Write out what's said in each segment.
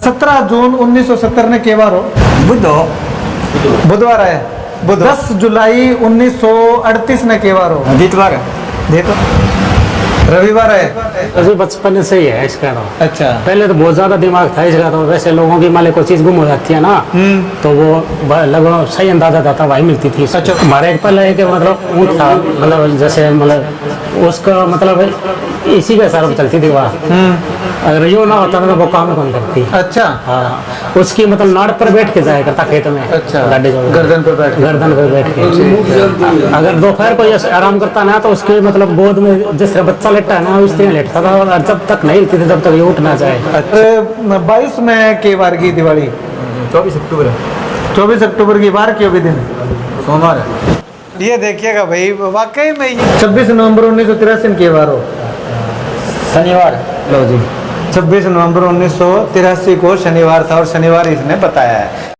17 जून 1970 ने के बार हो? बुधवार है। 10 जुलाई 1938 ने के बार हो? दितवार रविवार है। अभी बचपन से ही है इसका तो। अच्छा। पहले तो बहुत ज्यादा दिमाग था इसका, तो वैसे लोगों की मान लो कोई चीज गुम हो जाती है ना, तो वो लगभग सही अंदाजा था वही मिलती थी। अच्छा। हमारे एक पहले है कि मतलब ऊँट था, मतलब जैसे मतलब उसका मतलब इसी के हिसाब से चलती थी वह। अगर यूँ ना होता तो वो काम कौन करती। अच्छा। हाँ, उसकी मतलब नाड़ पर बैठ के जाया करता खेत में। अच्छा। गर्दन पर बैठ के। अगर दोपहर को ऐसे आराम करता ना तो उसके मतलब गोद में जिस तरह बच्चा लेटता है ना उस तरह लेटता था, और जब तक नहीं हिलती थी तब तक ये उठ ना जाए। 22 में के बार की दिवाली? 24 अक्टूबर 24 अक्टूबर की बार क्यों भी दिन? सोमवार है। ये देखिएगा भाई, वाकई में ये 26 नवंबर 1983 के बार हो? शनिवार। लो जी, 26 नवंबर 1983 को शनिवार था, और शनिवार इसने बताया है।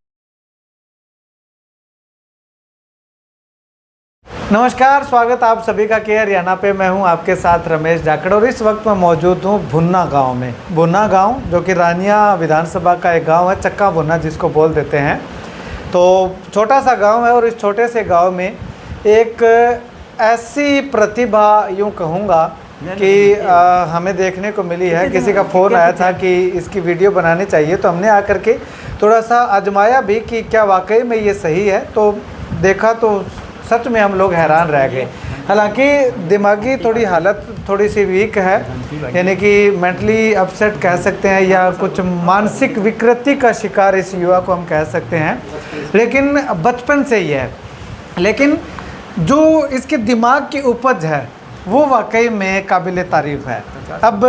नमस्कार, स्वागत आप सभी का के हरियाणा पे। मैं हूं आपके साथ रमेश जाखड़, और इस वक्त मैं मौजूद हूं भुन्ना गांव में। भुन्ना गांव जो कि रानिया विधानसभा का एक गांव है, चक्का भुन्ना जिसको बोल देते हैं। तो छोटा सा गांव है, और इस छोटे से गांव में एक ऐसी प्रतिभा यूं कहूँगा कि हमें देखने को मिली है। किसी का फ़ोन आया था कि इसकी वीडियो बनानी चाहिए, तो हमने आकर के थोड़ा सा आजमाया भी कि क्या वाकई में ये सही है। तो देखा तो सच में हम लोग हैरान रह गए। हालांकि दिमागी थोड़ी हालत थोड़ी सी वीक है, यानी कि मेंटली अपसेट कह सकते हैं, या कुछ मानसिक विकृति का शिकार इस युवा को हम कह सकते हैं, लेकिन बचपन से ही है। लेकिन जो इसके दिमाग की उपज है वो वाकई में काबिल तारीफ़ है। अब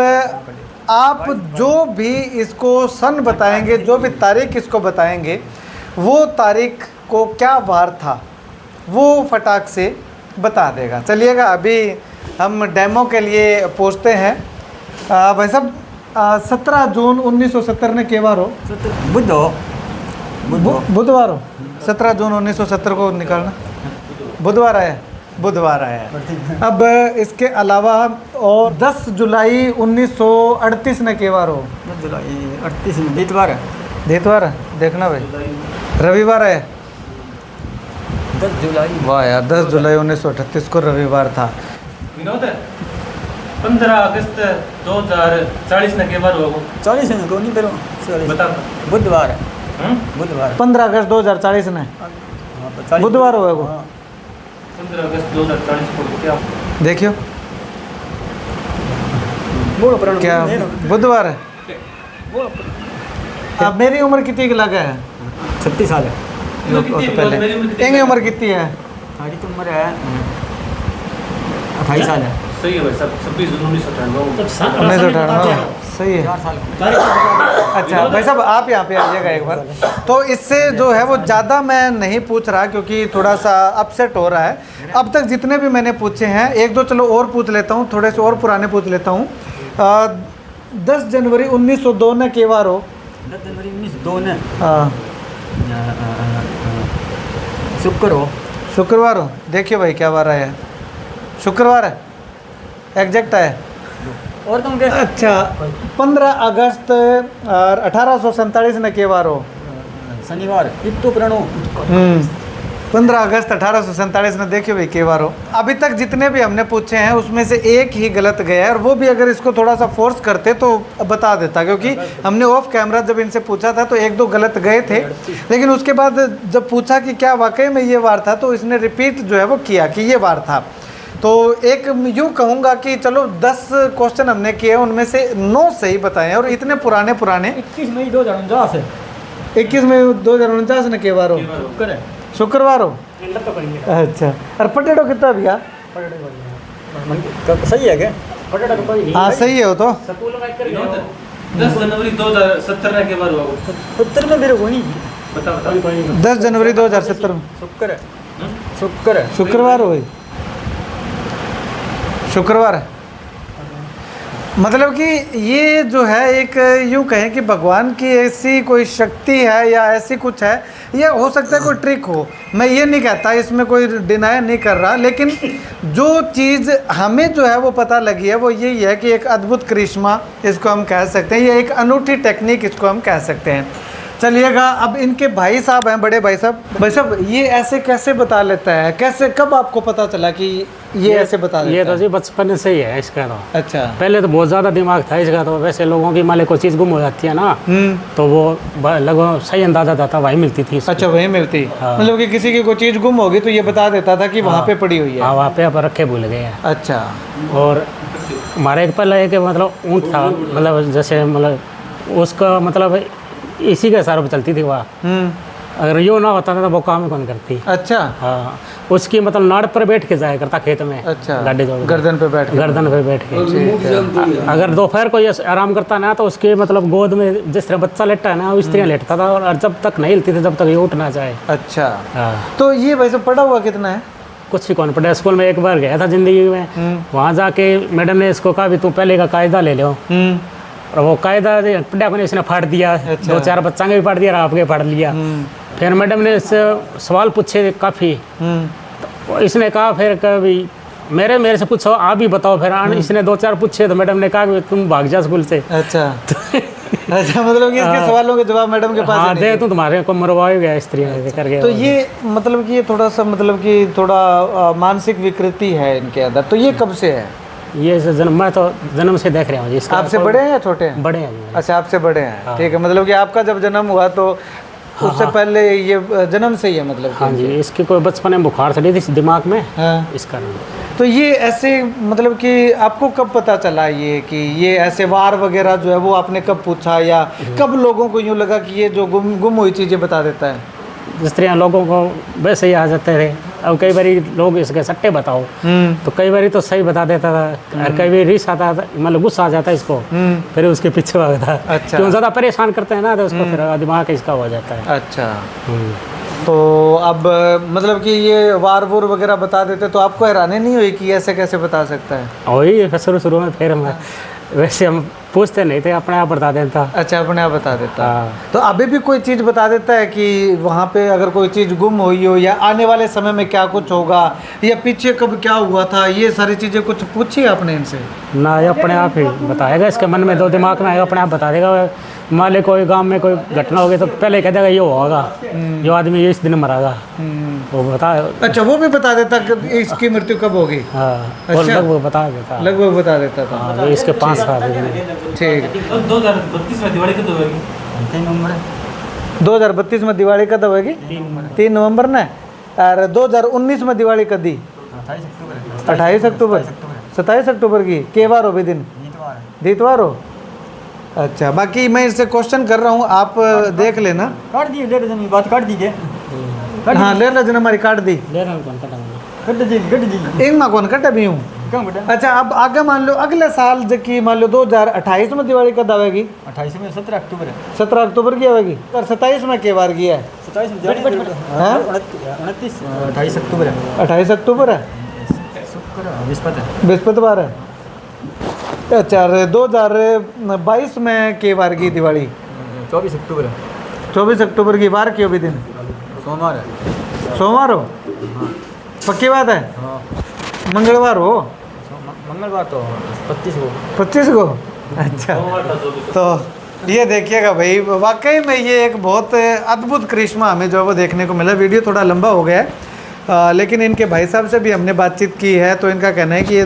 आप जो भी इसको सन बताएंगे, जो भी तारीख इसको बताएंगे, वो तारीख को क्या वार था वो फटाक से बता देगा। चलिएगा अभी हम डेमो के लिए पूछते हैं। भाई साहब, 17 जून 1970 ने के बार हो? बुधवार हो। 17 जून 1970 को निकालना बुधवार है। बुधवार है। अब इसके अलावा और 10 जुलाई 1938 ने के बार हो? 10 जुलाई 38 में दितवार है। दितवार है, देखना भाई। रविवार है। 10 जुलाई। वाह यार, 10 जुलाई 1938 को रविवार था। विनोद, 15 अगस्त 2040 ने के बार होगा? 40 है को नहीं करो बता। बुधवार है। बुधवार 15 अगस्त 2040 ने बुधवार होगा वो। 15 अगस्त 2040 को क्या देखियो क्या बुधवार है। अब मेरी उम्र कितनी की लगा है? 36 साल है। पहले उम्र कितनी है? हमारी तो उम्र है 28 साल है। सही है भाई साहब। 26 जून 1998। 1998 सही है। 4 साल। अच्छा भाई साहब, आप यहाँ पे आइएगा एक बार। तो इससे जो है वो ज़्यादा मैं नहीं पूछ रहा, क्योंकि थोड़ा सा अपसेट हो रहा है। अब तक जितने भी मैंने पूछे हैं, एक दो चलो और पूछ लेता हूँ, थोड़े से और पुराने पूछ लेता हूँ। 10 जनवरी 1902 ने के बार हो? 10 जनवरी 1902 ने हाँ, शुक्र हो। शुक्रवार हो। देखिए भाई क्या बार है, शुक्रवार है, एग्जैक्ट है। और तुम क्या? अच्छा, 15 अगस्त 1847 ने के बार हो? शनिवार। इतो प्रणो 15 अगस्त 1847 ने देखिए भाई के बार हो। अभी तक जितने भी हमने पूछे हैं उसमें से एक ही गलत गया है, और वो भी अगर इसको थोड़ा सा फोर्स करते तो बता देता, क्योंकि हमने ऑफ कैमरा जब इनसे पूछा था तो एक दो गलत गए थे। लेकिन उसके बाद जब पूछा कि क्या वाकई में ये वार था, तो इसने रिपीट जो है वो किया कि ये वार था। तो एक यूँ कहूँगा कि चलो 10 क्वेश्चन हमने किए, उनमें से 9 सही बताए, और इतने पुराने 21 मई 2049 है। 21 मई 2049 ने के बार हो? शुक्र है। शुक्रवार हो। अच्छा, और पटेटो कितना भैया? सही है क्या? हाँ सही है वो तो। 10 जनवरी 2070 ने के बार होगा? 70 में मेरे को नहीं बता। 10 जनवरी 2070 में शुक्र है। शुक्र है। शुक्रवार हो गई। शुक्रवार है। मतलब कि ये जो है एक यूँ कहें कि भगवान की ऐसी कोई शक्ति है या ऐसी कुछ है, या हो सकता है कोई ट्रिक हो, मैं ये नहीं कहता, इसमें कोई डिनाई नहीं कर रहा, लेकिन जो चीज़ हमें जो है वो पता लगी है वो यही है कि एक अद्भुत करिश्मा इसको हम कह सकते हैं, ये एक अनूठी टेक्निक इसको हम कह सकते हैं। चलिएगा, अब इनके भाई साहब हैं, बड़े भाई साहब ये ऐसे कैसे बता लेता है, कैसे कब आपको पता चला कि ये ऐसे बता ये देता तो है? जी बचपन से ही है इसका तो। अच्छा। पहले तो बहुत ज़्यादा दिमाग था इसका, तो वैसे लोगों की मान लो कोई चीज़ गुम हो जाती है ना, तो वो लगभग सही अंदाजा था, वही मिलती थी इसको। अच्छा, वही मिलती। हाँ। मतलब कि किसी की कोई चीज़ गुम होगी तो ये बता देता था कि वहाँ पे पड़ी हुई है। हाँ, वहाँ पे आप रखे भूल गए हैं। अच्छा। और हमारे एक पहले एक मतलब ऊँट था, मतलब जैसे मतलब उसका मतलब इसी के हिसाब से चलती थी वह। अगर यूँ ना होता था तो वो काम ही कौन करती। अच्छा। हाँ, उसकी मतलब नाड़ पर बैठ के जाया करता खेत में। अच्छा। गाड़ी जोड़ के। गर्दन पे बैठ के। गर्दन पे बैठ के। अगर दोपहर को ये आराम करता ना तो उसके मतलब गोद में जिस तरह बच्चा लेटता है ना उस तरह लेटता था, और जब तक नहीं हिलती थी जब तक ये उठ ना जाए। अच्छा। हाँ, तो ये वैसे पढ़ा हुआ कितना है? कुछ भी कौन पड़ा। स्कूल में एक बार गया था जिंदगी में, वहाँ जाके मैडम ने इसको कहा भी तू पहले का कायदा ले लो, और वो कायदा पढ़ा को इसने फाड़ दिया। अच्छा। 2-4 बच्चा के भी फाड़ दिया और आपके फाड़ लिया। फिर मैडम ने इससे सवाल पूछे काफ़ी, तो इसने कहा फिर कभी मेरे से पूछो, आप भी बताओ। फिर इसने 2-4 पूछे तो मैडम ने कहा कि तुम भाग जा स्कूल से। अच्छा। अच्छा, मतलब कि इसके सवालों के जवाब मैडम के पास ही हाँ, नहीं दे थे। तू तुम्हारे को मरवा ही गया स्त्री कर गया। तो ये मतलब कि ये थोड़ा सा मतलब कि थोड़ा मानसिक विकृति है इनके अंदर, तो ये कब से है? ये जन्म मैं तो जन्म से देख रहा हूँ जी इसका। आपसे बड़े हैं या छोटे हैं? बड़े हैं जी। अच्छा, आपसे बड़े हैं। ठीक है, मतलब कि आपका जब जन्म हुआ तो उससे पहले ये जन्म से ही है मतलब कि? हाँ जी, इसकी कोई बचपन में बुखार चढ़ी थी दिमाग में, हाँ। इस कारण। तो ये ऐसे मतलब कि आपको कब पता चला ये कि ये ऐसे वार वगैरह जो है वो आपने कब पूछा, या कब लोगों को यूँ लगा कि ये जो गुम हुई चीज़ें बता देता है? जिस तरह लोगों को वैसे ही आ जाते थे। अब कई बार लोग इसके सट्टे बताओ तो कई बार तो सही बता देता था, और कई बार रिस आता था, मतलब गुस्सा आ जाता है इसको, फिर उसके पीछे भागता। अच्छा। क्यों ज़्यादा परेशान करते हैं ना तो उसको फिर दिमाग इसका हो जाता है। अच्छा। तो अब मतलब कि ये वार वूर वगैरह बता देते तो आपको हैरानी नहीं हुई कि ऐसे कैसे बता सकता है? वही शुरू में फिर हम वैसे हम पूछते नहीं थे, अपने आप बता देता। अच्छा, अपने आप बता देता। हाँ। तो अभी भी कोई चीज़ बता देता है कि वहाँ पे अगर कोई चीज़ गुम हुई हो, या आने वाले समय में क्या कुछ होगा, या पीछे कब क्या हुआ था, ये सारी चीज़ें कुछ पूछी आपने इनसे? ना, ये अपने आप ही बताएगा, इसके मन में जो दिमाग में आएगा अपने आप बता देगा। मान ले कोई गांव में कोई घटना हो गई तो पहले कह देगा ये होगा, ये आदमी ये इस दिन मरेगा, वो बता। अच्छा, वो भी बता देता कि इसकी मृत्यु कब होगी? हाँ, और अच्छा। लगभग बता देता। लगभग बता देता था। हाँ, इसके 5 साल ठीक। 2032 में दिवाली कब होगी? 3 नंबर 2032 में दिवाली कब होगी? 3 नवंबर ना। और 2019 में दिवाली कब दी? 28 अक्टूबर। 27 अक्टूबर की के बार हो भी दिन? दितवार हो। अच्छा, बाकी मैं इससे क्वेश्चन कर रहा हूँ, आप देख लेना। काट दिए, डेढ़ दिन की बात काट दीजिए। हाँ, ले लो जन हमारी काट दी। ले रहा हूँ कौन कटाऊंगा। कट दीजिए। एक माँ कौन कटा भी हूँ। क्यों बेटा? अच्छा, अब आगे मान लो अगले साल जबकि मान लो 2028 में दिवाली कब आवेगी? 28 में 17 अक्टूबर है। 17 अक्टूबर की आवेगी। और 27 में के बार की है? 27 में हाँ? 29 28 अक्टूबर है। 28 अक्टूबर है। शुक्र बृहस्पति है। बृहस्पतिवार है। अच्छा, 2022 में के बार की दिवाली? 24 अक्टूबर है। 24 अक्टूबर की बार क्यों भी दिन? सोमवार है। सोमवार हो? पक्की बात है? हाँ, मंगलवार हो? मंगलवार तो 25 को। 25 को? अच्छा, तो ये देखिएगा भाई, वाकई में ये एक बहुत अद्भुत करिश्मा हमें जो है वो देखने को मिला। वीडियो थोड़ा लंबा हो गया है, लेकिन इनके भाई साहब से भी हमने बातचीत की है, तो इनका कहना है कि ये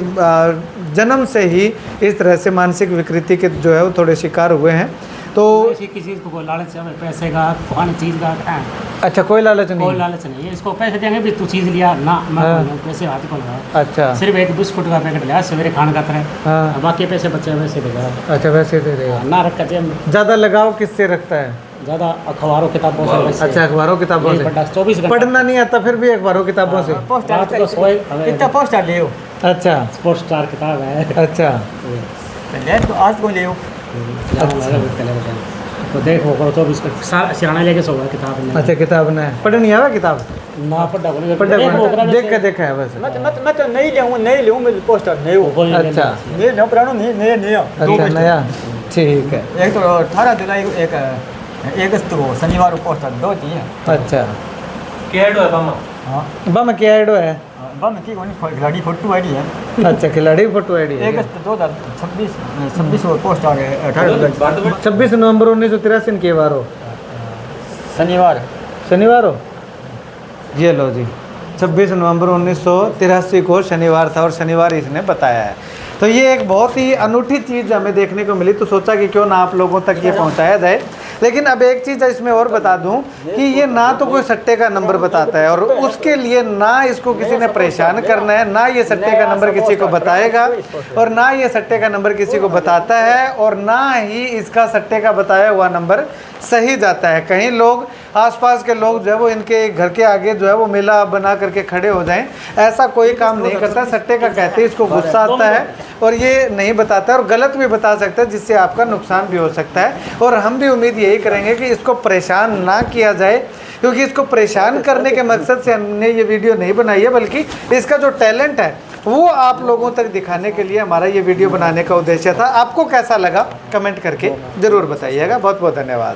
जन्म से ही इस तरह से मानसिक विकृति के जो है वो थोड़े शिकार हुए हैं। तो किसी चीज़ को कोई लालच है, पैसे का, खाने चीज़ का है। अच्छा, कोई लालच कोई नहीं? लालच नहीं है, इसको पैसे देंगे भी तू चीज़ लिया ना, मैं पैसे हाथ को लगा। अच्छा। सिर्फ एक बिस्कुट का पैकेट लिया सवेरे खाने का तरह, हाँ। बाकी पैसे बच्चे वैसे देगा। अच्छा, वैसे दे देगा। ना रखा जेब में। ज़्यादा लगाव किससे रखता है? ज़्यादा अखबारों किताबों से वैसे। अच्छा, अखबारों किताबों से। 24 घंटा पढ़ना नहीं आता फिर भी अखबारों किताबों से? पोस्ट रात को सोए कितना पोस्ट डाल ले हो? अच्छा। स्पोर्ट्स स्टार किताब है। अच्छा। पहले तो आज कौन ले हो? तो देखो करो 24 का सिराना लेके सो गया किताब में। अच्छा किताब ने पढ़ नहीं आवा किताब ना पढ़ा बोले देख के देखा है बस। मैं तो नहीं लूँ मैं पोस्टर नहीं हूँ। अच्छा नहीं लूँ पुराना नहीं अच्छा नया ठीक है। एक तो 18 जुलाई को एक अगस्त को शनिवार को पोस्टर 2 चाहिए। अच्छा केडो है मामा। हाँ बम क्या एडो है? बम की कोनी खिलाड़ी फोटो आईडी है। अच्छा खिलाड़ी फोटो आईडी है। अगस्त 2026 को पोस्ट आ गए 18 जुलाई 26 नवंबर 1983 के बार हो शनिवार हो। ये लो जी 26 नवंबर 1983 को शनिवार था और शनिवार इसने बताया है। तो ये एक बहुत ही अनूठी चीज़ हमें देखने को मिली, तो सोचा कि क्यों ना आप लोगों तक ये पहुंचाया जाए। लेकिन अब एक चीज़ इसमें और बता दूं कि ये ना तो कोई सट्टे का नंबर बताता है और उसके लिए ना इसको किसी ने परेशान करना है, ना ये सट्टे का नंबर किसी को बताएगा और ना ये सट्टे का नंबर किसी को बताता है और ना ही इसका सट्टे का बताया हुआ नंबर सही जाता है। कहीं लोग आसपास के लोग जो है वो इनके घर के आगे जो है वो मेला बना करके खड़े हो जाएं, ऐसा कोई काम नहीं करता। सट्टे का कहते हैं इसको गुस्सा आता है और ये नहीं बताता है और गलत भी बता सकता है जिससे आपका नुकसान भी हो सकता है। और हम भी उम्मीद यही करेंगे कि इसको परेशान ना किया जाए, क्योंकि इसको परेशान करने के मकसद से हमने ये वीडियो नहीं बनाई है, बल्कि इसका जो टैलेंट है वो आप लोगों तक दिखाने के लिए हमारा ये वीडियो बनाने का उद्देश्य था। आपको कैसा लगा कमेंट करके ज़रूर बताइएगा। बहुत बहुत धन्यवाद।